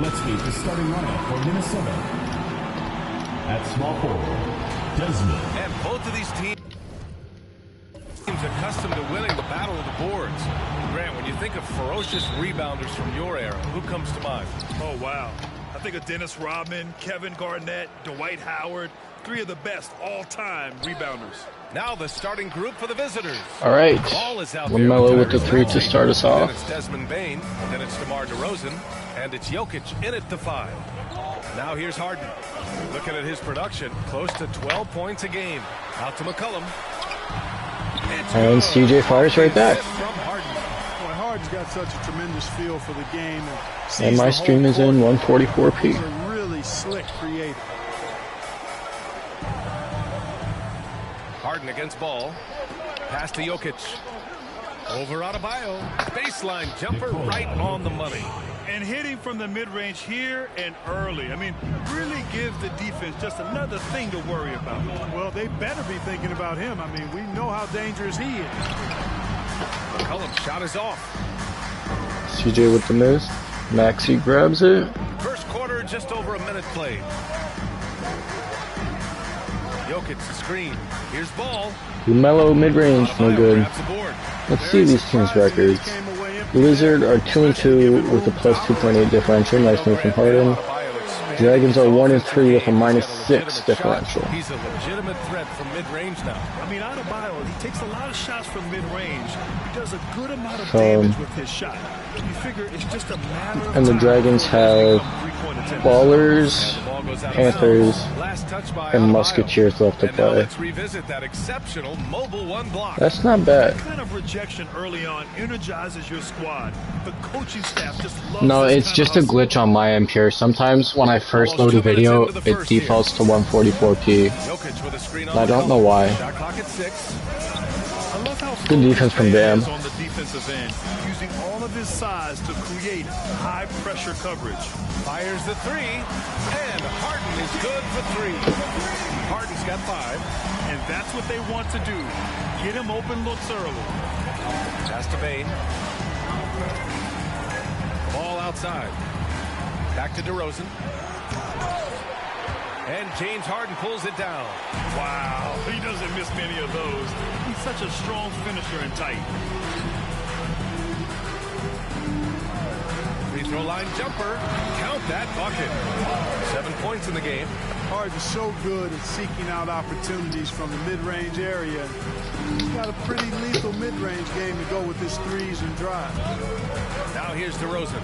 Let's meet the starting lineup for Minnesota. At small forward, Desmond. And both of these teams accustomed to winning the battle of the boards. Grant, when you think of ferocious rebounders from your era, who comes to mind? Oh, wow. I think of Dennis Rodman, Kevin Garnett, Dwight Howard, three of the best all-time rebounders. Now the starting group for the visitors. All right. LaMelo with the three to start us off. Then it's Desmond Bane, then it's DeMar DeRozan, and it's Jokic in at the 5. Now here's Harden. Looking at his production, close to 12 points a game. Out to McCollum. And CJ fires right back. Harden's got such a tremendous feel for the game. And my stream is in 144p. He's a really slick creator. Harden against ball. Pass to Jokic. Over Adebayo. Baseline jumper right on the money. And hitting from the mid-range here and early. I mean, really gives the defense just another thing to worry about. Well, they better be thinking about him. I mean, we know how dangerous he is. McCollum shot is off. CJ with the miss. Maxey grabs it. First quarter, just over a minute played. Jokic the screen. Here's ball. LaMelo mid-range, no good. Let's see these teams' records. Blizzard are 2-2 with a plus 2.8 differential. Nice move from Harden. Dragons are 1-3 with a -6 differential. He's a legitimate threat from mid-range now. I mean, Adebayo, he takes a lot of shots from mid-range. He does a good amount of damage with his shot. You figure it's just a matter of And the Dragons have Ballers, Panthers, and Musketeers left to play. Let's revisit that exceptional mobile one block. That's not bad. That kind of rejection early on energizes your squad. The coaching staff just loves No, it's just a glitch on my end here. Sometimes when I first load a video, it defaults to 144p. I don't know why. Good defense from Bam. On the defensive end, using all of his size to create high pressure coverage. Fires the 3, and Harden is good for 3. Harden's got 5. And that's what they want to do. Get him open looks early. Pass to Bane. Ball outside. Back to DeRozan. And James Harden pulls it down. Wow, he doesn't miss many of those. He's such a strong finisher and tight. Free throw line jumper. Count that bucket. 7 points in the game. Harden's so good at seeking out opportunities from the mid-range area. He's got a pretty lethal mid-range game to go with his threes and drive. Now here's DeRozan.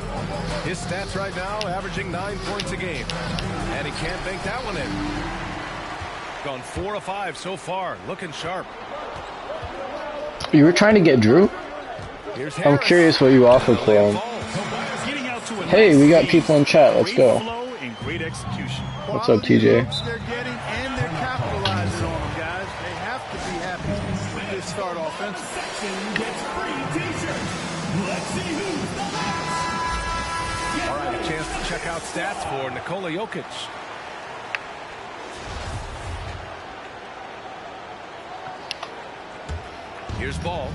His stats right now averaging 9 points a game. And he can't bank that one in. Gone 4 of 5 so far. Looking sharp. You were trying to get Drew? I'm curious what you offered for him. Hey, we got people in chat. Let's go. What's up, TJ? They're getting and they're capitalizing on them, guys. They have to be happy with this start offensively. All right, a chance to check out stats for Nikola Jokic. Here's ball.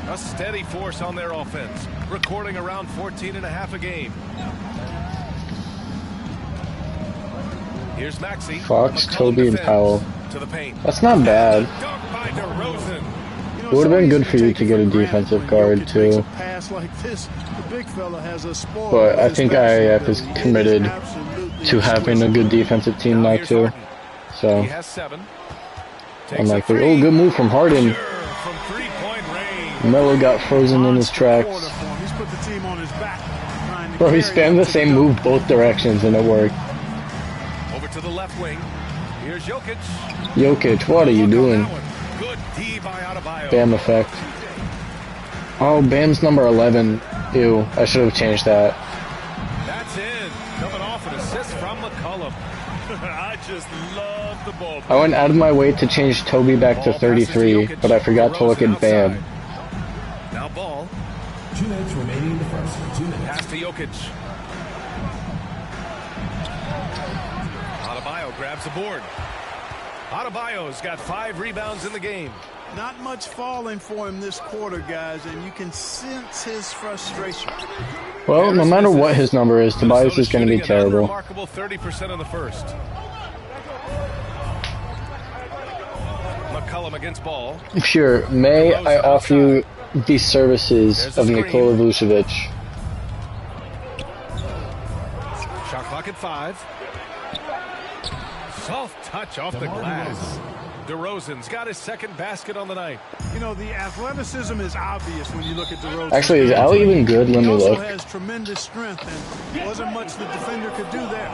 A steady force on their offense, recording around 14.5 a game. Here's Maxey. Fox, Toby, and Powell. To the paint. That's not bad. Dunked by DeRozan. It would have been good for you to get a defensive guard, too. But I think IAF is committed to having a good defensive team now, too. So, I'm like, oh, good move from Harden. Melo got frozen in his tracks. Bro, he spammed the same move both directions, and it worked. Over to the left wing. Here's Jokic. Jokic, what are you doing? Good D by Adebayo. Bam effect. Oh, Bam's number 11. Ew, I should have changed that. That's in. Coming off an assist from McCollum. I just love the ball. I went out of my way to change Toby back to 33, but I forgot to look at Bam. Now ball. 2 minutes remaining in the first. 2 minutes. Pass to Jokic. Adebayo grabs the board. Adebayo's got 5 rebounds in the game. Not much falling for him this quarter, guys, and you can sense his frustration. Well, no matter what his number is, Tobias is going to be terrible. Remarkable 30% in the first. McCollum against ball. Sure, may I offer you the services of Nikola Vucevic? Shot clock at 5. Soft touch off the glass. DeRozan's got his second basket on the night. You know, the athleticism is obvious when you look at DeRozan. Actually, is Al even good? Let me look. He also has tremendous strength, and wasn't much the defender could do there.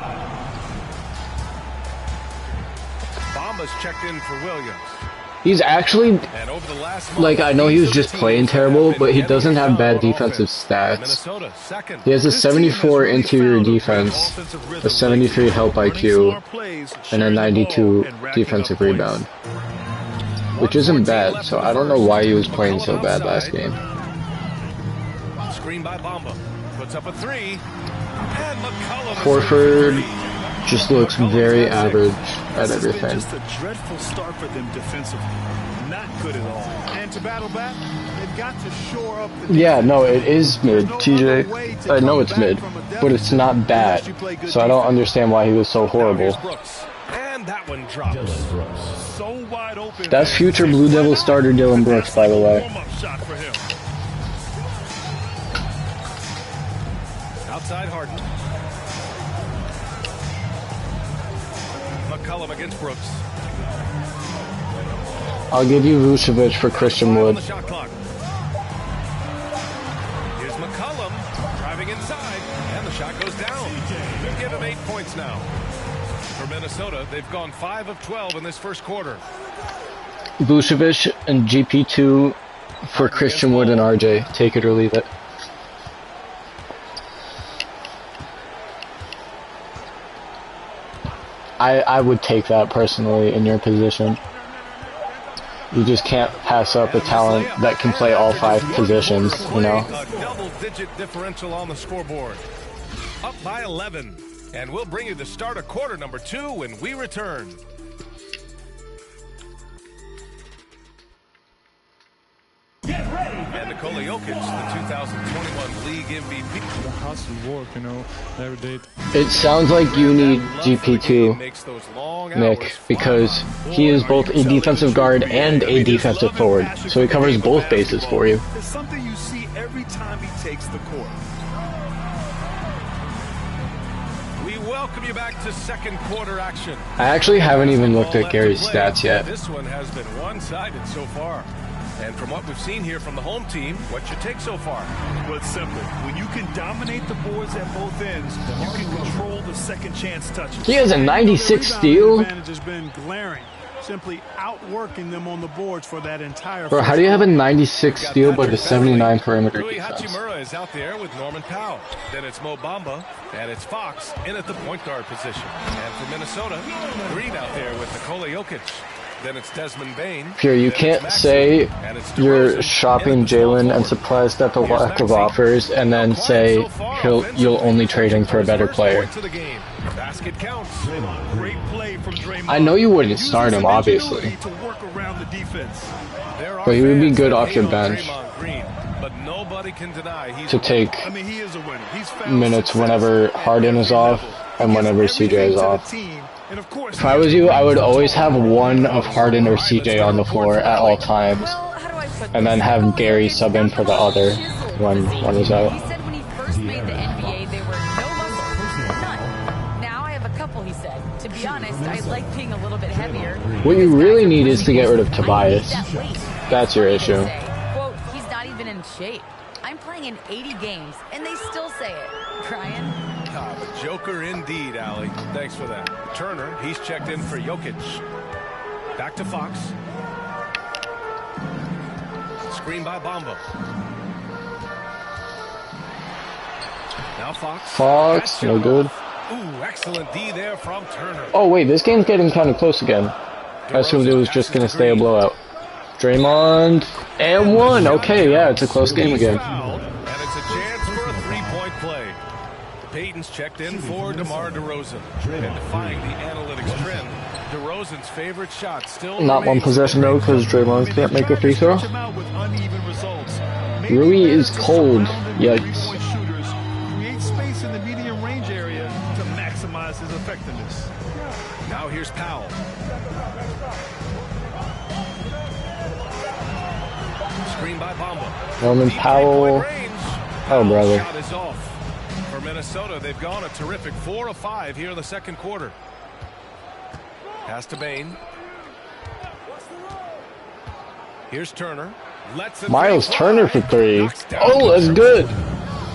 Bamba's checked in for Williams. He's actually, And over the last month, like, I know he was just playing terrible, but he doesn't have bad defensive stats. Minnesota, second. He has a 74 interior defense, a 73 help IQ, and a 92 defensive rebound. Which isn't bad, so I don't know why he was playing so bad last game. Screen by Bamba. Puts up a 3. And McCollum. Horford just looks very average at everything. Just a dreadful start for them defensively. Not good at all. And to battle back, they've got to shore up the Yeah, no, it is mid, TJ. I know it's mid, but it's not bad. So I don't understand why he was so horrible. And that one drops. So wide open. That's future Blue Devil starter Dylan Brooks, by the way. Warm-up shot for him. Outside Harden. McCollum against Brooks. I'll give you Vucevic for Christian Wood. Here's McCollum driving inside, and the shot goes down. We'll give him 8 points now. For Minnesota, they've gone 5 of 12 in this first quarter. Vucevic and GP2 for Christian Wood and RJ. Take it or leave it. I would take that personally in your position. You just can't pass up a talent that can play all 5 positions, you know? A double-digit differential on the scoreboard. Up by 11. And we'll bring you the start of quarter number 2 when we return. And Nikola Jokic, the 2021 League MVP. The hustle work, you know, every day. It sounds like you need GP2, Nick, because he is both a defensive guard and a defensive forward, so he covers both bases for you. It's something you see every time he takes the court. We welcome you back to second quarter action. I actually haven't even looked at Gary's stats yet. This one has been one-sided so far. And from what we've seen here from the home team, what's your take so far? Well, it's simple. When you can dominate the boards at both ends, you can control the second chance touches. He has a 96 steal? The advantage has been glaring, simply outworking them on the boards for that entire. Bro, how do you have a 96 steal but a 79 perimeter Rui defense? Hachimura is out there with Norman Powell. Then it's Mo Bamba, and it's Fox in at the point guard position. And for Minnesota, Green out there with Nikola Jokic. Then it's Desmond Bain. Here, you can't say you're shopping Jalen and surprised at the lack of offers, and then say you'll only trade him for a better player. Basket counts. Great play from Draymond. I know you wouldn't start him, obviously, To work around the defense. but he would be good off your bench But nobody can deny he's to take I mean, he is a winner. He's found minutes success whenever Harden is off and whenever CJ is off. And of course, If I was you, I would always have one of Harden or CJ on the floor at all times, Well, how do I put and then have Gary sub in for the other when one is out. He said when he first made the NBA, there were no muscles, none. Now I have a couple, he said. To be honest, I like being a little bit heavier. What you really need is to get rid of Tobias. I need that weight. That's your issue. Quote, he's not even in shape. I'm playing in 80 games, and they still say it. Brian? a joker indeed, Allie. Thanks for that. Turner, he's checked in for Jokic. Back to Fox. Screen by Bamba. Now Fox, no good. Ooh, excellent D there from Turner. Oh wait, this game's getting kind of close again. I assumed it was just going to stay a blowout. Draymond, and one. Okay, yeah, it's a close game again. And it's a chance for a three-point play. Payton's checked in for DeMar DeRozan. And defying the analytics trend, DeRozan's favorite shot still Not one possession though, because Draymond can't make a free throw. Rui is cold. Yikes. Create space in the medium range area to maximize his effectiveness. Now here's Powell. Screen by Bamba. Norman Powell. Oh, brother. Shot is off. For Minnesota, they've gone a terrific 4 of 5 here in the second quarter. Pass to Bain. Here's Turner. Miles Turner for 3. Oh, that's good.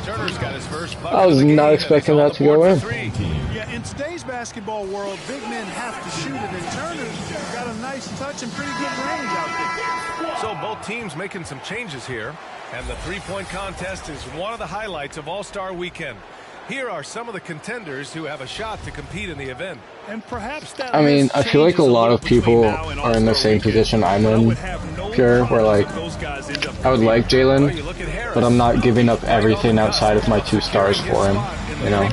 Turner's got his first bucket. I was not expecting that to go in. Yeah, in today's basketball world, big men have to shoot it, and Turner's got a nice touch and pretty good range out there. So both teams making some changes here, and the three-point contest is one of the highlights of All-Star Weekend. Here are some of the contenders who have a shot to compete in the event. And perhaps that I mean, I feel like a lot of people are in the same position I'm in, Pure, where like, I would like Jalen, but I'm not giving up everything outside of my 2 stars for him, you know?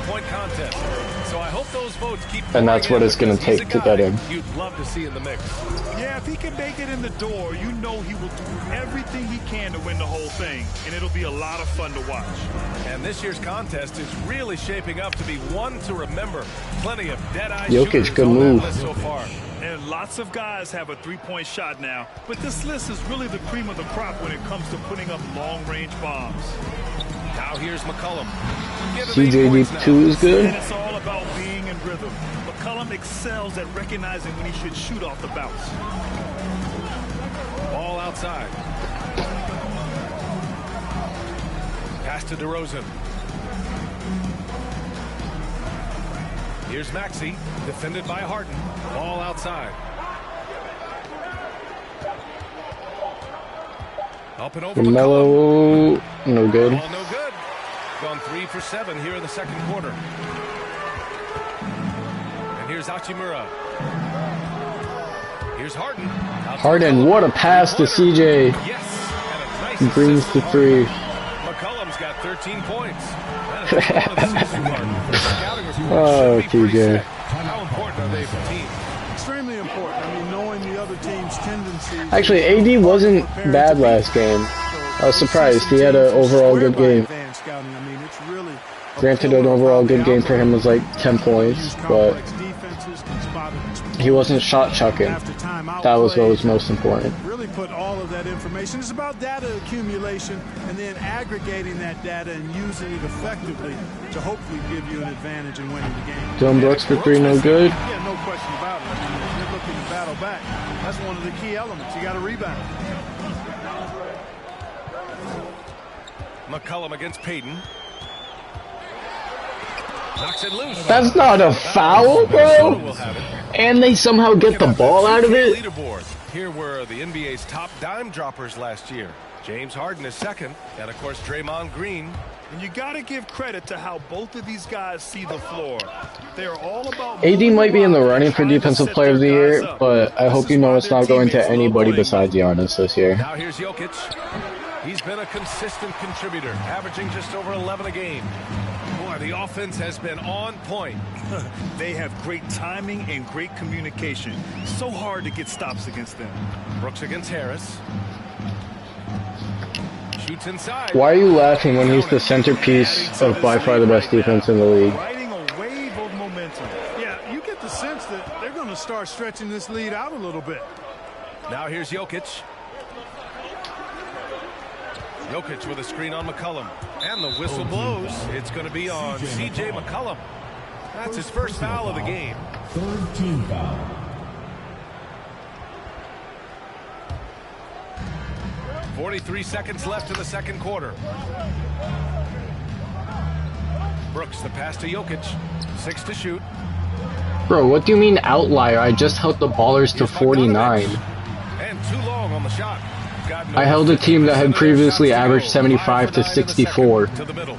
And that's what it's going to take to get him. You'd love to see in the mix. Yeah, if he can make it in the door, you know he will do everything he can to win the whole thing, and it'll be a lot of fun to watch. And this year's contest is really shaping up to be one to remember. Plenty of dead-eye Jokic, shooters good on that move. list so far. And lots of guys have a three-point shot now, but this list is really the cream of the crop when it comes to putting up long-range bombs. Now here's McCollum. CJD2 is good. And it's all about being in rhythm. McCollum excels at recognizing when he should shoot off the bounce. Ball outside. Pass to DeRozan. Here's Maxey, defended by Harden. Ball outside. Up and over Melo, no good. Ball no good. Gone 3 for 7 here in the second quarter. And here's Hachimura. Here's Harden. Harden, what a pass to CJ. Yes. And a nice Brings assist to from 3. McCollum's got 13 points. That is one of the season mark. The scouting report Oh, should be pretty TJ. set. How important are they for the team? Extremely important. I mean, knowing the other team's tendencies. Actually, AD wasn't bad last game. I was surprised. He had an overall good game. Granted, an overall good game for him was like 10 points, but he wasn't shot chucking. That was what was most important. Really put all of that information. It's about data accumulation and then aggregating that data and using it effectively to hopefully give you an advantage in winning the game. Dylan Brooks for 3, no good. Yeah, no question about it. I mean, if you're looking to battle back, that's one of the key elements. You got to rebound. McCollum against Payton. Knocks it loose. That's not a foul, bro. And they somehow get the ball out of it. Leaderboard. Here were the NBA's top dime droppers last year. James Harden is second, and of course Draymond Green. And you got to give credit to how both of these guys see the floor. They are all about. AD might be in the running for Defensive Player of the Year, but I hope you know it's not going to anybody besides Giannis this year. Now here's Jokic. He's been a consistent contributor, averaging just over 11 a game. Boy, the offense has been on point. They have great timing and great communication. So hard to get stops against them. Brooks against Harris. Shoots inside. Why are you laughing when he's the centerpiece of by far the best defense in the league? Riding a wave of momentum. Yeah, you get the sense that they're going to start stretching this lead out a little bit. Now here's Jokic. Jokic with a screen on McCollum. And the whistle blows. It's going to be on C.J. McCollum. That's his first foul of the game. Third team foul. .43 seconds left in the second quarter. Brooks, the pass to Jokic. 6 to shoot. Bro, what do you mean outlier? I just held the Ballers to 49. And too long on the shot. I held a team that had previously averaged 75 to 64. To the middle.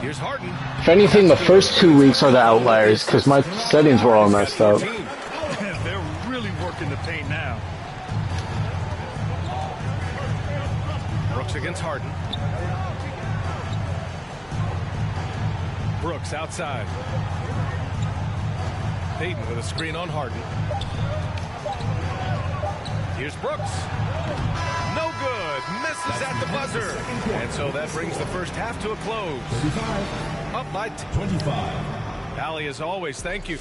Here's Harden. If anything, the first 2 weeks are the outliers, because my settings were all messed up. They're really working the paint now. Brooks against Harden. Brooks outside. Payton with a screen on Harden. Here's Brooks. No good. Misses at the buzzer. And so that brings the first half to a close. 35. Up by 25. Allie, as always, thank you.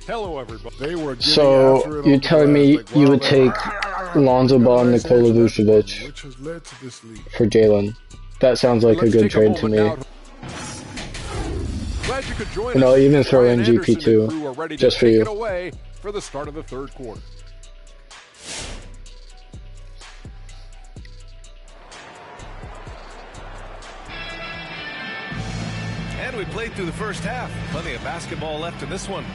Hello, everybody. They were So, you're telling me you would take Lonzo Ball and Nikola Vucevic which has led to this league. for Jalen? That sounds like a good trade to me. Glad you could join And I'll us. even throw in Ryan GP Anderson and too, crew are ready just to for take you. it away for the start of the third quarter. And we played through the first half. Plenty of basketball left in this one.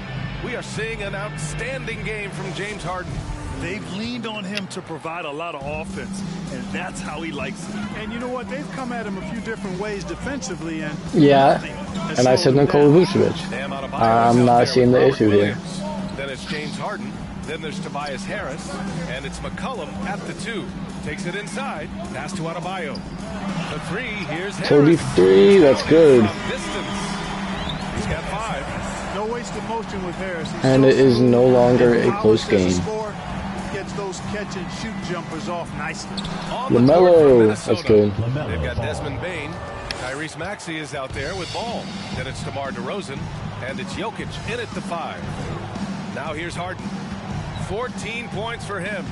We are seeing an outstanding game from James Harden. They've leaned on him to provide a lot of offense, and that's how he likes it. And you know what? They've come at him a few different ways defensively, and Yeah, has and I slowed said him Nikola down. Vucevic. Bam Adebayo is I'm out not there seeing with the Robert issue here. Williams. Then it's James Harden. Then there's Tobias Harris. And it's McCollum at the 2. Takes it inside. Pass to Adebayo. The 3. Here's Harris. 33, that's good. From distance. He's got 5. No wasted motion with Harris. He's And so it is smooth no longer and a close polished as game. scorer. Gets those catch and shoot jumpers off nicely. On the court for LaMelo, Minnesota. that's good. They've got Desmond Bane. Tyrese Maxey is out there with ball. Then it's DeMar DeRozan. And it's Jokic in at the 5. Now here's Harden. 14 points for him.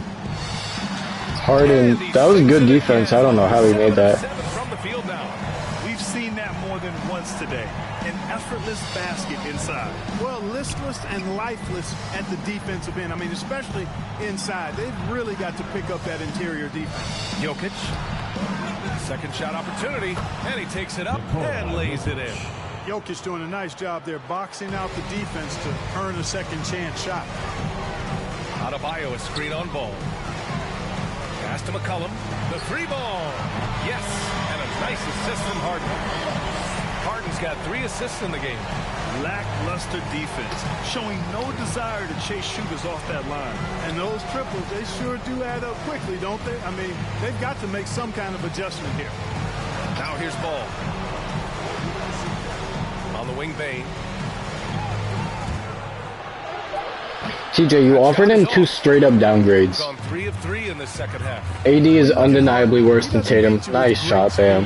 Harden, that was good defense. I don't know how he made that. 7 from the field now. We've seen that more than once today. An effortless basket inside. Well, listless and lifeless at the defensive end. I mean, especially inside. They've really got to pick up that interior defense. Jokic. Second shot opportunity. And he takes it up and lays it in. Jokic doing a nice job there boxing out the defense to earn a second chance shot. Adebayo, a screen on ball. Pass to McCollum. The 3 ball. Yes. And a nice assist from Harden. Harden's got 3 assists in the game. Lackluster defense, showing no desire to chase shooters off that line. And those triples, they sure do add up quickly, don't they? I mean, they've got to make some kind of adjustment here. Now here's Ball. On the wing, Bane. TJ, you offered him 2 straight-up downgrades. Gone 3 of 3 in the second half. AD is undeniably worse than Tatum. Nice shot, Bam.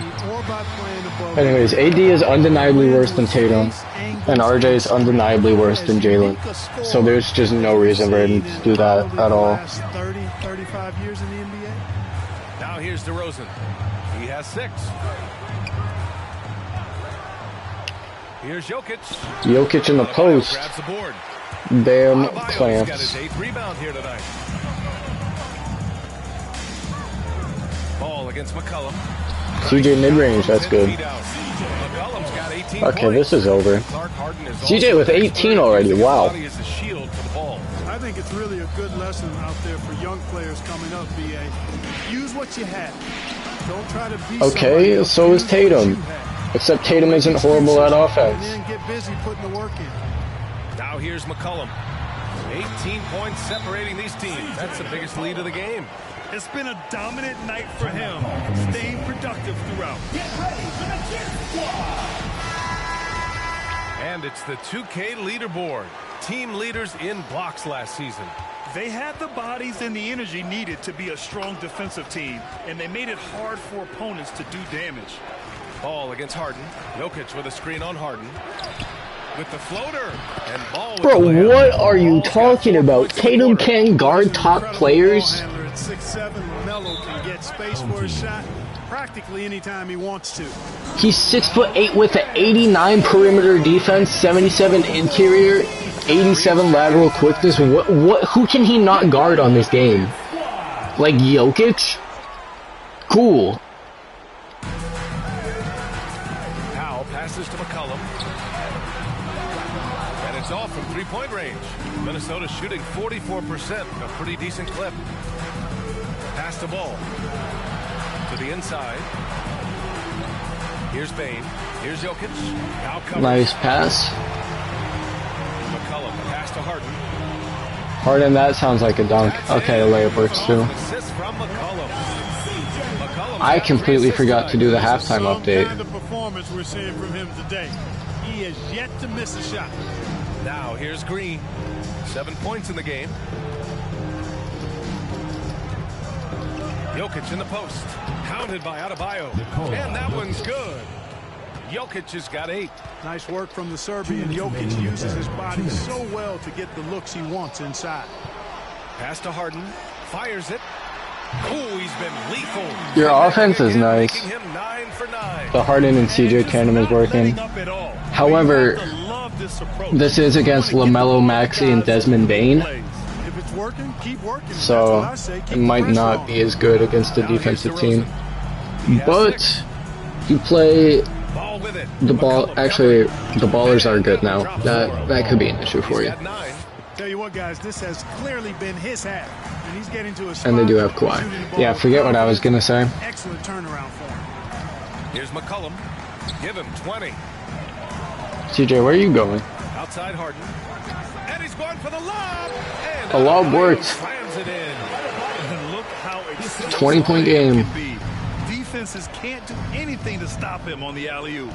Anyways, AD is undeniably worse than Tatum, and RJ is undeniably worse than Jalen. So there's just no reason for him to do that at all. 30, 35 years in the NBA. Now here's DeRozan. He has 6. Here's Jokic. Jokic in the post. Grabs the board. Bam, Adebayo's got his clamps. 8th rebound here tonight. Ball against McCollum. CJ mid-range, that's good. McCollum's got 18 Okay, points. this is over. Clark Harden is CJ also with 18 expert. already, His wow. body is a shield for the ball. I think it's really a good lesson out there for young players coming up, BA. Use what you have. Don't try to be somebody Okay, else. so is Use what you Tatum. have. Except Tatum isn't horrible at And offense. then get busy putting the work in. Now here's McCollum. 18 points separating these teams. That's the biggest lead of the game. It's been a dominant night for him, staying productive throughout. And it's the 2K leaderboard. Team leaders in blocks last season. They had the bodies and the energy needed to be a strong defensive team, and they made it hard for opponents to do damage. Ball against Harden. Jokic with a screen on Harden. With the floater. And Ball with Bro, the layup. what are you Ball's got talking 4 about? points in the Tatum quarter. can't guard top Incredible players? ball handler at 6'7". LaMelo can get space for his shot practically anytime he wants to. He's 6'8" with an 89 perimeter defense, 77 interior, 87 lateral quickness. Who can he not guard on this game? Like Jokic? Cool. Powell passes to McCollum. And it's off from three-point range. Minnesota shooting 44%, a pretty decent clip. Pass the ball to the inside. Here's Bane. Here's Jokic. Now covers. Nice pass. McCollum pass to Harden. Harden, that sounds like a dunk. Okay, a layup works too. Assist from McCollum. McCollum I completely forgot to do the halftime update. Kind of performance we're seeing from him today. He has yet to miss a shot. Now here's Green. 7 points in the game. Jokic in the post. Pounded by Adebayo. And that one's good. Jokic has got 8. Nice work from the Serbian. Jokic uses his body so well to get the looks he wants inside. Pass to Harden. Fires it. Oh, he's been lethal. Your offense is nice. Making him 9 for 9. The Harden and CJ tandem is working. However, this is against LaMelo, Maxey, and Desmond Bane. If it's working, keep working. So it might not be as good against the defensive team. But you play the ball. Actually, the ballers are good now. That could be an issue for you. Tell you what, guys, this has clearly been his half, and he's getting to a spot. And they do have Kawhi. Yeah, forget what I was gonna say. Excellent turnaround for him. Here's McCollum. Give him 20. CJ, where are you going? Outside Harden. And he's going for the lob. And A lob worked. slams it in. And look how 20-point game. Defenses can't do anything to stop him on the alley-oop.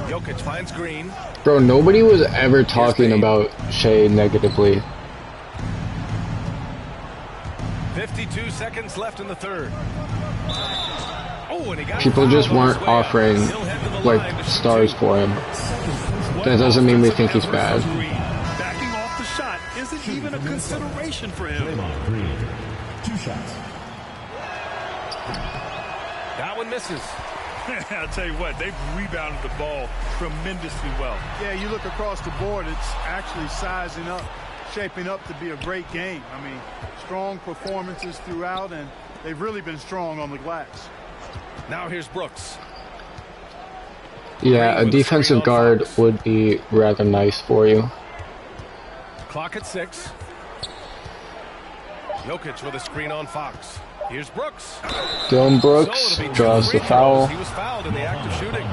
Jokic finds Green. Bro, nobody was ever talking about Shea negatively. 52 seconds left in the third. Oh, and he got People just weren't offering like stars for him. That doesn't mean we think he's bad. Backing off the shot isn't even a consideration for him. Draymond Green. 2 shots. That one misses. I'll tell you what, they've rebounded the ball tremendously well. Yeah, you look across the board, it's actually sizing up, shaping up to be a great game. I mean, strong performances throughout, and they've really been strong on the glass. Now here's Brooks. Yeah, a defensive guard would be rather nice for you. Clock at 6. Jokic with a screen on Fox. Here's Brooks. Dylan Brooks draws the foul. He was fouled in the act of shooting.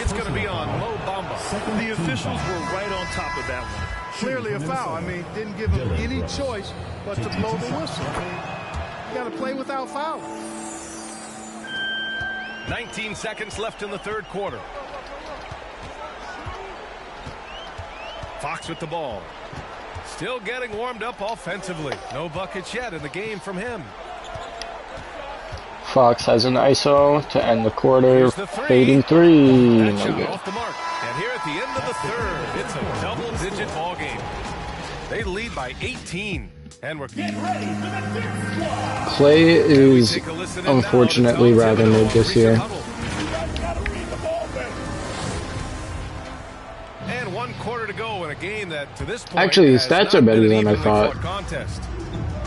It's going to be on Mo Bamba. The officials were right on top of that one. Clearly a foul. I mean, didn't give him any choice but to blow the whistle. I mean, you got to play without foul. 19 seconds left in the third quarter. Fox with the ball. Still getting warmed up offensively. No buckets yet in the game from him. Fox has an ISO to end the quarter. Fading 3. That No shot good. off the mark. And here at the end of the third, it's a double-digit ball game. They lead by 18. And we're Clay is unfortunately rather mid this year. And 1 quarter to go in a game that to this point Actually, his has stats not are better been an than I evenly thought. fought contest.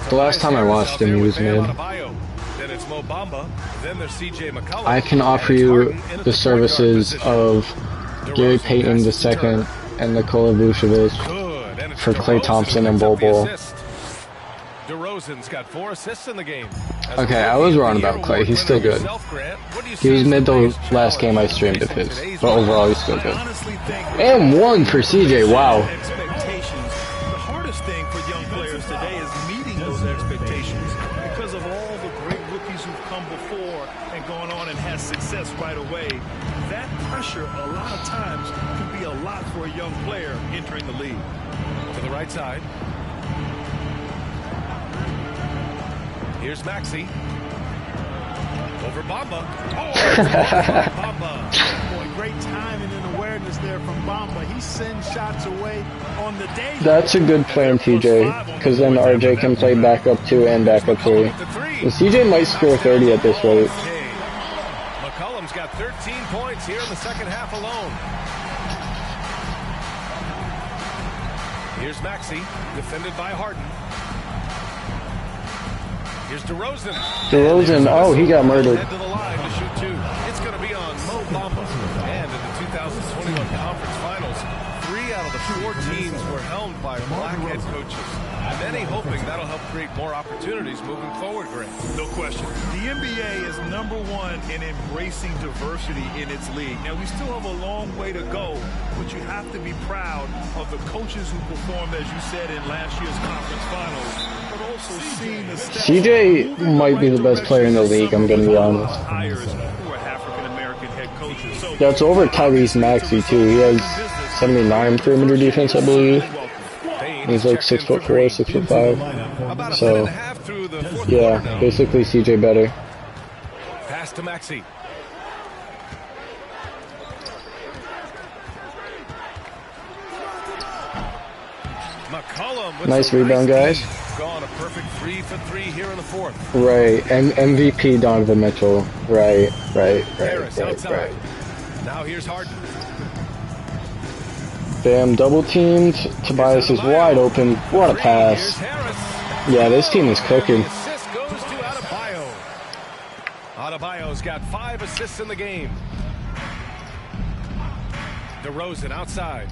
The last time I watched him, he was mid. Then it's Mo Bamba. Then there's CJ McCollum. I can offer you the services of Gary Payton II and Nikola Vucevic for Klay Thompson and Bol Bol. DeRozan's got 4 assists in the game. Okay, I was wrong about Klay. He's still good. He was mid the last game I streamed of his, but overall he's still good. And 1 for CJ, wow. Expectations. The hardest thing for young players today is meeting those expectations because of all the great rookies who've come before and gone on and had success right away. That pressure a lot of times can be a lot for a young player entering the league. To the right side. Here's Maxey. Over Bamba. Oh, Bamba. Boy, great timing and awareness there from Bamba. He sends shots away on the day. That's a good plan, TJ, because then RJ can play backup 2 and backup 3. And CJ might score 30 at this rate. McCollum's got 13 points here in the second half alone. Here's Maxey, defended by Harden. Here's DeRozan. DeRozan, oh, he got murdered. Head to the line to shoot 2. It's going to be on Mo Bamba. And in the 2021 Conference Finals, 3 3 out of the 4 teams were helmed by black head coaches. Many hoping that'll help create more opportunities moving forward, Grant. No question. The NBA is #1 in embracing diversity in its league. Now, we still have a long way to go, but you have to be proud of the coaches who performed, as you said, in last year's conference finals, but also seeing the steps. CJ might be the best player in the league, I'm going to be honest. Hires who are African-American head coaches. So That's over Tyrese Maxey, too. He has 79 perimeter defense, I believe. He's like 6'4", 6'5". So, yeah, basically CJ better. Pass to Maxey. McCollum with Nice some rebound, guys. Gone a perfect 3 for 3 here in the 4th. Right, and MVP Donovan Mitchell. Right. Now here's Harden. Bam, double teamed. Tobias is wide open. What a Here's pass. Harris. Yeah, this team is cooking. Assist goes to Adebayo. Adebayo's got 5 assists in the game. DeRozan outside.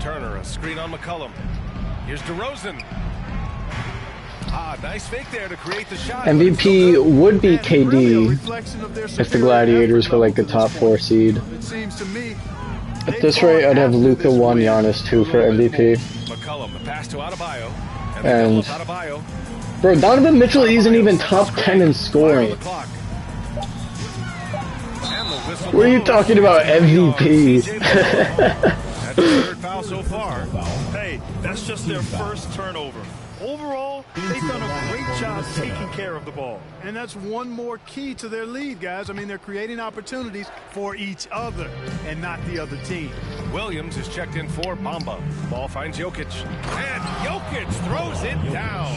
Turner, a screen on McCollum. Here's DeRozan. Nice fake there to create the shot. MVP would be KD if the Gladiators were like the top 4 seed. At this rate, I'd have Luka 1, Giannis 2 for MVP. McCollum, the pass to Adebayo. And Adebayo. bro, Donovan Mitchell isn't even top 10 in scoring. What are you talking about, MVP? That's the 3rd foul so far. Hey, that's just their first turnover. Overall, they've done a great job taking care of the ball. And that's one more key to their lead, guys. I mean, they're creating opportunities for each other and not the other team. Williams is checked in for Bamba. Ball finds Jokic. And Jokic throws it down.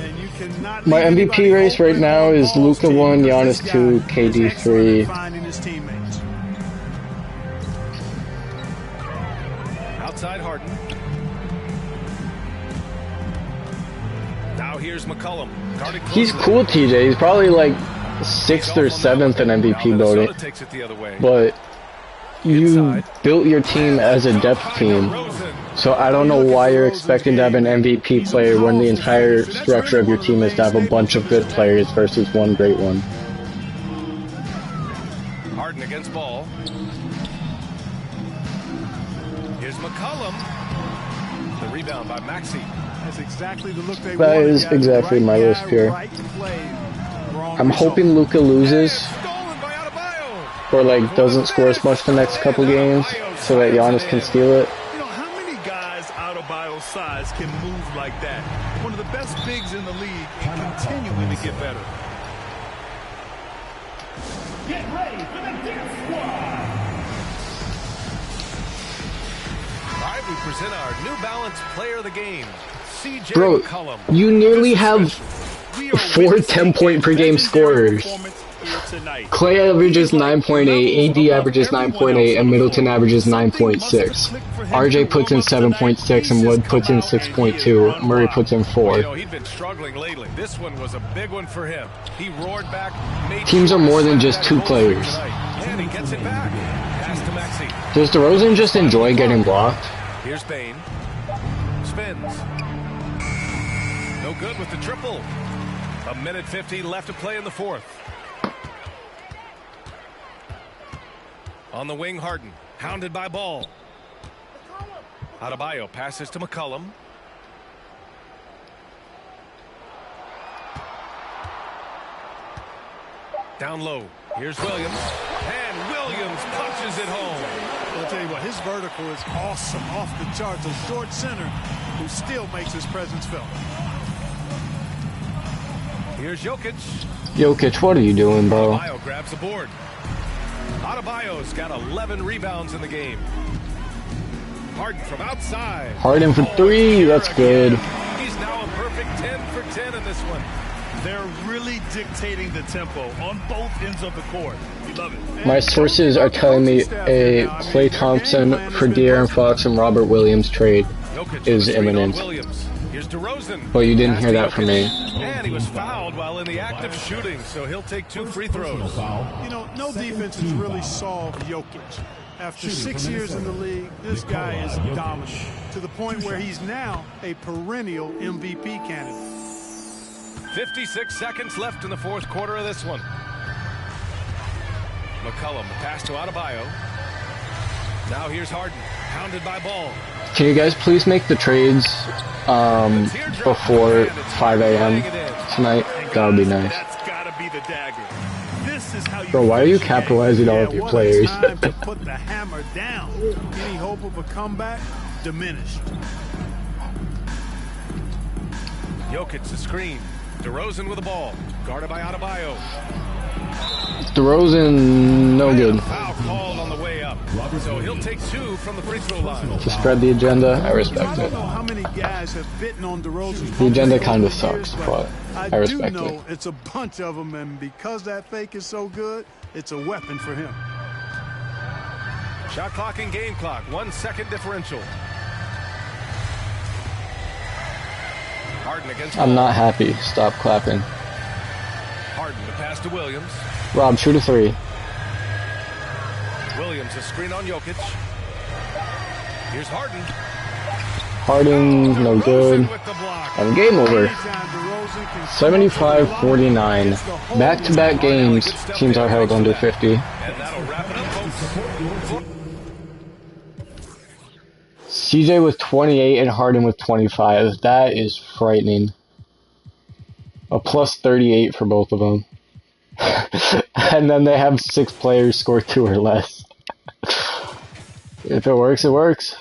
And you cannot. My MVP race right now is Luka 1, Giannis 2, KD 3. Finding his teammates. Outside Harden. Now here's McCollum. He's cool, TJ. He's probably like 6th or 7th in MVP voting. But you built your team as a depth team. So I don't know why you're expecting to have an MVP player when the entire structure of your team is to have a bunch of good players versus one great one. Harden against Ball. Here's McCollum. The rebound by Maxey. That's exactly the look they That wanted, is guys. exactly Right my guy, list here. right play, wrong I'm result. hoping Luka loses Stolen by Adebayo. or like doesn't score as much the next couple games so that Giannis can steal it. You know, how many guys Adebayo's size can move like that? One of the best bigs in the league and continuing to get better. Get ready for the dance squad. All right, we present our New Balance player of the game, CJ Bro, McCollum. you nearly have 4 10-point-per-game scorers. Clay averages 9.8, AD averages 9.8, and Middleton averages 9.6. RJ puts in 7.6, and Wood puts in 6.2. Murray puts in 4. You know, he'd been struggling lately. This one was a big one for him. He roared back. Teams are more than just 2 players. And he gets it back. Pass to Maxey. Does DeRozan just enjoy getting blocked? Here's Bane. Spins. No good with the triple. 1:50 left to play in the 4th. On the wing, Harden. Hounded by Ball. Adebayo passes to McCollum. Down low. Here's Williams. And Williams punches it home. I'll tell you what, his vertical is awesome, off the charts. A short center who still makes his presence felt. Here's Jokic. Jokic, what are you doing, bro? Adebayo grabs the board. Adebayo's got 11 rebounds in the game. Harden from outside. Harden for 3, that's good. He's now a perfect 10 for 10 in this one. They're really dictating the tempo on both ends of the court. We love it. My sources are telling me a Klay Thompson for De'Aaron Fox and Robert Williams trade Jokic is with a screen on imminent. Williams. Here's Here's DeRozan. But you didn't hear that from me. And he was fouled while in the act of shooting, so he'll take 2 free throws. You know, no defense has really solved Jokic. After 6 years in the league, this guy is dominant to the point where he's now a perennial MVP candidate. 56 seconds left in the fourth quarter of this one. McCollum, the pass to Adebayo. Now here's Harden, pounded by Ball. Can you guys please make the trades before 5 a.m. tonight? That would be nice. That's gotta be the dagger. This is how you Bro, why are you capitalizing all of your What a players? time to put the hammer down. Any hope of a comeback diminished. Jokic the screen. DeRozan with the ball, guarded by Adebayo. DeRozan, no good. Foul called on the way up, so he'll take 2 from the free throw line. To spread the agenda, I respect I don't it. know how many guys have bitten on DeRozan's The agenda bumper kind of over the years, sucks, but I do respect know it. it's a bunch of them, and because that fake is so good, it's a weapon for him. Shot clock and game clock, 1 second differential. Harden against I'm Ball. not happy. Stop clapping. Harden the pass to Williams. Rob, shoot a 3. Williams a screen on Jokic. Here's Harden. Harden, no good. With the block. And game over. Anytime DeRozan can 75-49. Back-to-back games, teams are held under 50. And that'll wrap it up, folks. CJ with 28 and Harden with 25. That is frightening. A plus 38 for both of them. And then they have 6 players score 2 or less. If it works, it works.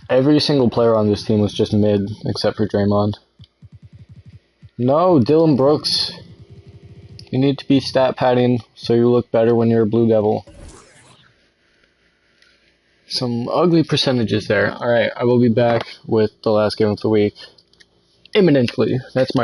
Every single player on this team was just mid, except for Draymond. No, Dylan Brooks. You need to be stat padding so you look better when you're a Blue Devil. Some ugly percentages there. Alright, I will be back with the last game of the week imminently. That's my